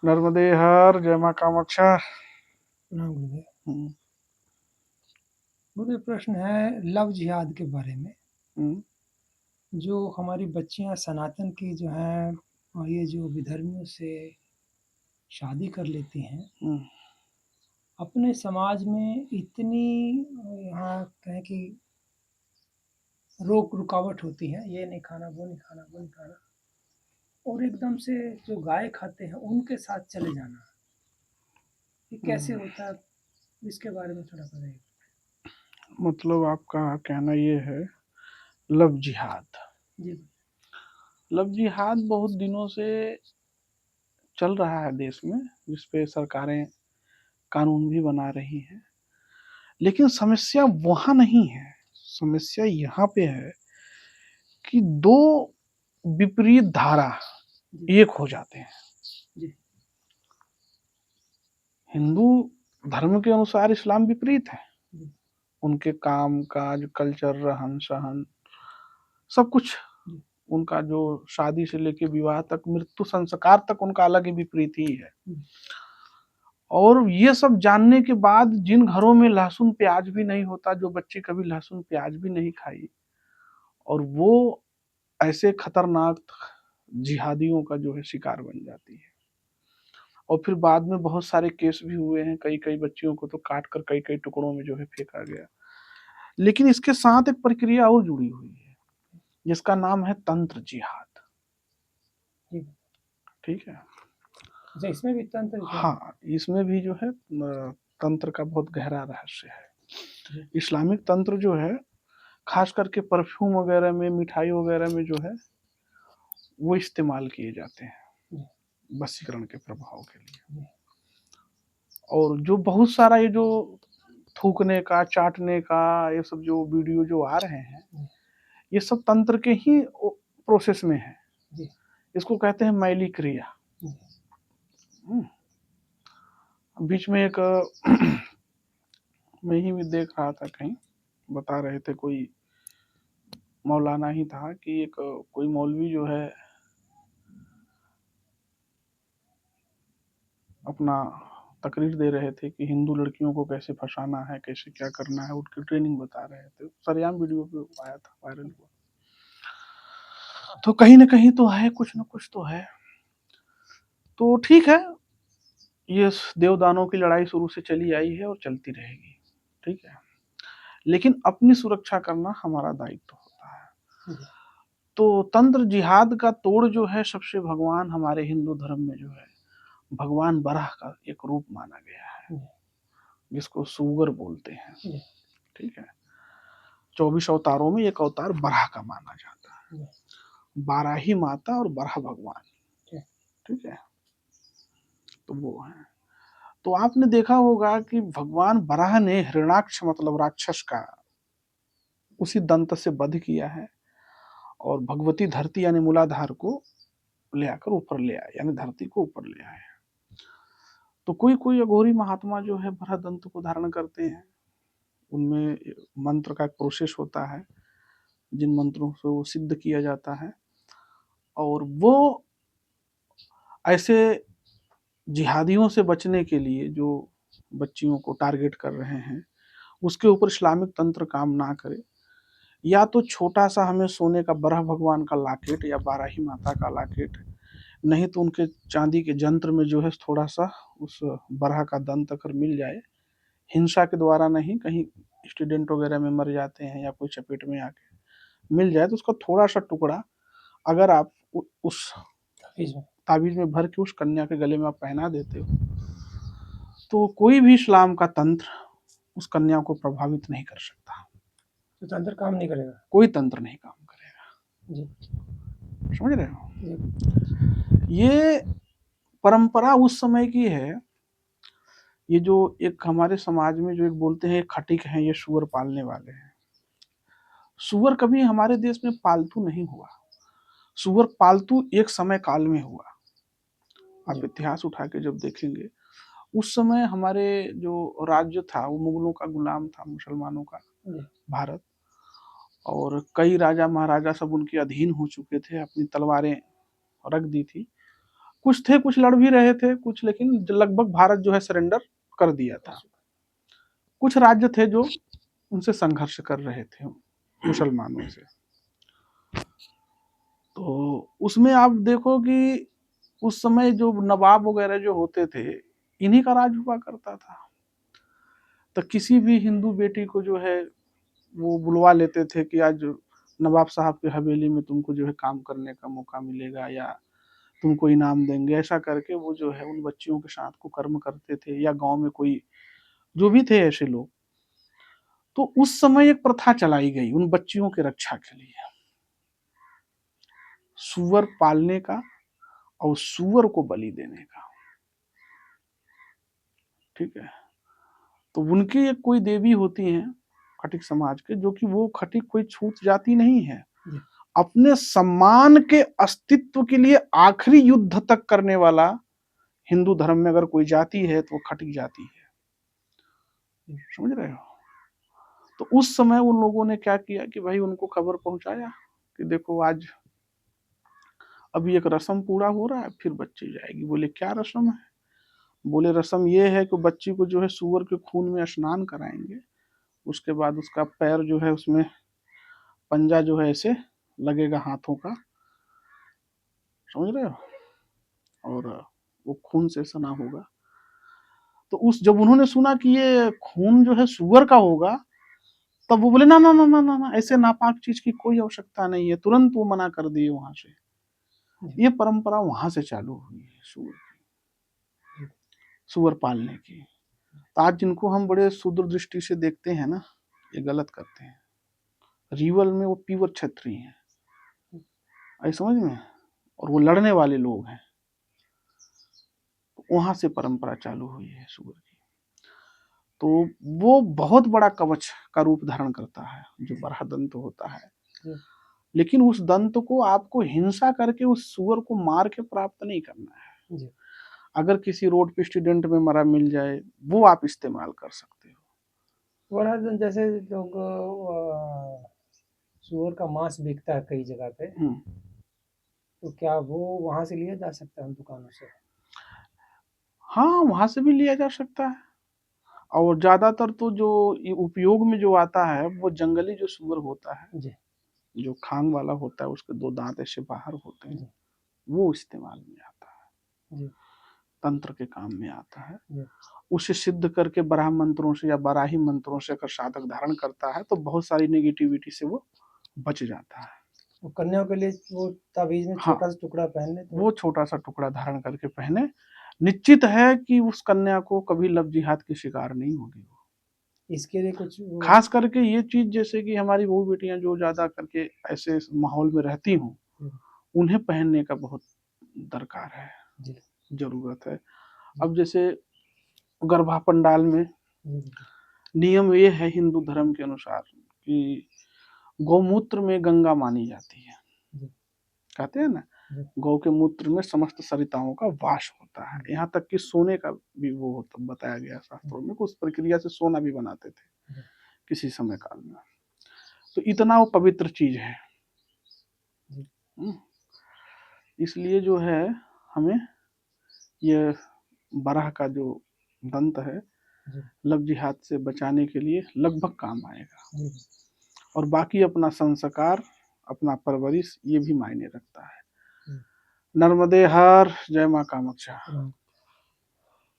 नर्मदे हर, जय माँ कामाक्षा। प्रणाम गुरुदेव। हम्म, गुरुदेव, प्रश्न है लव जिहाद के बारे में। हम्म, जो हमारी बच्चियां सनातन की जो हैं, ये जो विधर्मियों से शादी कर लेती हैं, हम्म, अपने समाज में इतनी यहाँ कहें कि रोक रुकावट होती है, ये नहीं खाना, वो नहीं खाना, वो नहीं खाना, और एकदम से जो गाय खाते हैं उनके साथ चले जाना, ये कैसे हम्म। होता है? इसके बारे में थोड़ा बताइए। मतलब आपका कहना ये है लव जिहाद। जी। लव जिहाद बहुत दिनों से चल रहा है देश में, जिसपे सरकारें कानून भी बना रही हैं। लेकिन समस्या वहां नहीं है। समस्या यहाँ पे है कि दो विपरीत धारा जी। एक हो जाते हैं। जी। हिंदू धर्म के अनुसार इस्लाम विपरीत है। जी। उनके काम काज, कल्चर, रहन सहन, सब कुछ जी। उनका, जो शादी से लेके विवाह तक, मृत्यु संस्कार तक, उनका अलग ही विपरीत ही है। जी। और ये सब जानने के बाद जिन घरों में लहसुन प्याज भी नहीं होता, जो बच्ची कभी लहसुन प्याज भी नहीं खाई, और वो ऐसे खतरनाक जिहादियों का जो है शिकार बन जाती है। और फिर बाद में बहुत सारे केस भी हुए हैं, कई कई बच्चियों को तो काट कर कई कई टुकड़ों में जो है फेंका गया। लेकिन इसके साथ एक प्रक्रिया और जुड़ी हुई है, जिसका नाम है तंत्र जिहाद। जी। ठीक है। अच्छा, इसमें भी तंत्र क्या है? हाँ, इसमें भी जो है तंत्र का बहुत गहरा रहस्य है। जी। इस्लामिक तंत्र जो है, खास करके परफ्यूम वगैरह में, मिठाई वगैरह में जो है, वो इस्तेमाल किए जाते हैं जी। वशीकरण के प्रभाव के लिए। जी। और जो बहुत सारा ये जो थूकने का, चाटने का, ये सब जो वीडियो जो आ रहे हैं, जी। ये सब तंत्र के ही प्रोसेस में है। जी। इसको कहते हैं मैली क्रिया। जी। हम्म, बीच में एक मैं ही भी देख रहा था, कहीं बता रहे थे, कोई मौलाना ही था कि एक कोई मौलवी जो है अपना तकरीर दे रहे थे कि हिंदू लड़कियों को कैसे फंसाना है, कैसे क्या करना है, उनकी ट्रेनिंग बता रहे थे। सरेआम वीडियो पे आया था, वायरल हुआ। तो कहीं ना कहीं तो है, कुछ ना कुछ तो है। तो ठीक है, ये देवदानों की लड़ाई शुरू से चली आई है और चलती रहेगी। ठीक है। लेकिन अपनी सुरक्षा करना हमारा दायित्व होता है। जी। तो तंत्र जिहाद का तोड़ जो है, सबसे भगवान हमारे हिंदू धर्म में जो है, भगवान बराह का एक रूप माना गया है, जी। जिसको सुगर बोलते हैं। जी। ठीक है। 24 अवतारों में एक अवतार बराह का माना जाता जी। है। बाराही माता और बराह भगवान। जी। ठीक है। तो वो है। तो आपने देखा होगा कि भगवान बराह ने हिरण्याक्ष मतलब राक्षस का उसी दंत से वध किया है, और भगवती धरती यानी मूलाधार को ले आकर ऊपर ले आए, यानी धरती को ऊपर ले आए। तो कोई कोई अघोरी महात्मा जो है बराह दंत को धारण करते हैं। उनमें मंत्र का एक प्रोसेस होता है, जिन मंत्रों से वो सिद्ध किया जाता है। और वो ऐसे जिहादियों से बचने के लिए जो बच्चियों को टारगेट कर रहे हैं, उसके ऊपर इस्लामिक तंत्र काम ना करे। या तो छोटा सा हमें सोने का बराह भगवान का लॉकेट या बाराही माता का लॉकेट, नहीं तो उनके चांदी के जंत्र में जो है थोड़ा सा उस बराह का दंत अगर मिल जाए, हिंसा के द्वारा नहीं, कहीं स्टूडेंट वगैरह में मर जाते हैं या कोई चपेट में आके मिल जाए, तो उसका थोड़ा सा टुकड़ा अगर आप उस ताबीज में भर के उस कन्या के गले में आप पहना देते हो, तो कोई भी इस्लाम का तंत्र उस कन्या को प्रभावित नहीं कर सकता। तो तंत्र काम नहीं करेगा? कोई तंत्र नहीं काम करेगा। जी। समझ रहे हो? जी। ये परंपरा उस समय की है। ये जो एक हमारे समाज में जो एक बोलते हैं खटिक हैं, ये सुअर पालने वाले हैं। सुअर कभी हमारे देश में पालतू नहीं हुआ। सुअर पालतू एक समय काल में हुआ। आप इतिहास उठा के जब देखेंगे, उस समय हमारे जो राज्य था वो मुगलों का गुलाम था, मुसलमानों का भारत। और कई राजा महाराजा सब उनके अधीन हो चुके थे, अपनी तलवारें रख दी थी। कुछ थे, कुछ लड़ भी रहे थे, कुछ लेकिन लगभग भारत जो है सरेंडर कर दिया था। कुछ राज्य थे जो उनसे संघर्ष कर रहे थे मुसलमानों से। तो उसमें आप देखो कि उस समय जो नवाब वगैरह जो होते थे, इन्हीं का राज हुआ करता था। तो किसी भी हिंदू बेटी को जो है वो बुलवा लेते थे कि आज नवाब साहब की हवेली में तुमको जो है काम करने का मौका मिलेगा या तुमको इनाम देंगे। ऐसा करके वो जो है उन बच्चियों के साथ को कर्म करते थे, या गांव में कोई जो भी थे ऐसे लोग। तो उस समय एक प्रथा चलाई गई उन बच्चियों की रक्षा के लिए, सुअर पालने का और सुअर को बलि देने का। ठीक है। तो उनकी एक कोई देवी होती हैं खटिक समाज के, जो कि वो खटिक कोई छूत जाति नहीं है, अपने सम्मान के अस्तित्व के लिए आखिरी युद्ध तक करने वाला हिंदू धर्म में अगर कोई जाति है तो वो खटिक जाति है। समझ रहे हो? तो उस समय उन लोगों ने क्या किया कि भाई उनको खबर पहुंचाया कि देखो आज अभी एक रस्म पूरा हो रहा है, फिर बच्ची जाएगी। बोले क्या रस्म है? बोले रस्म ये है कि बच्ची को जो है सुअर के खून में स्नान कराएंगे, उसके बाद उसका पैर जो है उसमें पंजा जो है ऐसे लगेगा हाथों का, समझ रहे हो, और वो खून से सना होगा। तो उस जब उन्होंने सुना कि ये खून जो है सुअर का होगा, तब वो बोले ना ना ना ना ना ना, ऐसे नापाक चीज की कोई आवश्यकता नहीं है। तुरंत वो मना कर दिए वहां से। ये परंपरा वहां से चालू हुई है सुअर पालने की। तो आज जिनको हम बड़े सुदूर दृष्टि से देखते हैं ना, ये गलत करते हैं। रिवल में वो प्योर क्षत्रिय हैं, आई समझ में, और वो लड़ने वाले लोग हैं। वहां से परंपरा चालू हुई है सुअर की। तो वो बहुत बड़ा कवच का रूप धारण करता है जो बड़ा दंत होता है। लेकिन उस दंत को आपको हिंसा करके उस सुअर को मार के प्राप्त नहीं करना है। अगर किसी रोड पे एक्सीडेंट में मरा मिल जाए, वो आप इस्तेमाल कर सकते हो। बड़ा जैसे लोग सुअर का मांस बिकता है कई जगह पे, तो क्या वो वहां से लिया जा सकता है दुकानों से? हाँ, वहां से भी लिया जा सकता है। और ज्यादातर तो जो उपयोग में जो आता है वो जंगली जो सुअर होता है जी। जो खांग वाला होता है, उसके दो दांत ऐसे बाहर होते हैं, वो इस्तेमाल में आता है जी। तंत्र के काम में आता है जी। उसे सिद्ध करके ब्राह्म मंत्रों से या बराही मंत्रों से अगर साधक धारण करता है तो बहुत सारी नेगेटिविटी से वो बच जाता है। तो कन्याओं के लिए वो ताबीज में हाँ, छोटा सा टुकड़ा पहनने तो वो छोटा सा टुकड़ा धारण करके पहने, निश्चित है कि उस कन्या को कभी लव जिहाद की शिकार नहीं होगी। इसके लिए कुछ खास करके ये चीज जैसे कि हमारी बहू बेटियां जो ज्यादा करके ऐसे माहौल में रहती हूँ, उन्हें पहनने का बहुत दरकार है, जरूरत है। अब जैसे गर्भा पंडाल में नियम ये है हिंदू धर्म के अनुसार कि गौमूत्र में गंगा मानी जाती है। कहते हैं ना, गौ के मूत्र में समस्त सरिताओं का वास होता है। यहाँ तक कि सोने का भी वो होता बताया गया शास्त्रों में, उस प्रक्रिया से सोना भी बनाते थे किसी समय काल में। तो इतना वो पवित्र चीज है। इसलिए जो है हमें ये बराह का जो दंत है लव जिहाद से बचाने के लिए लगभग काम आएगा। और बाकी अपना संस्कार, अपना परवरिश, ये भी मायने रखता है। नर्मदे हर, जय माँ कामाक्षा।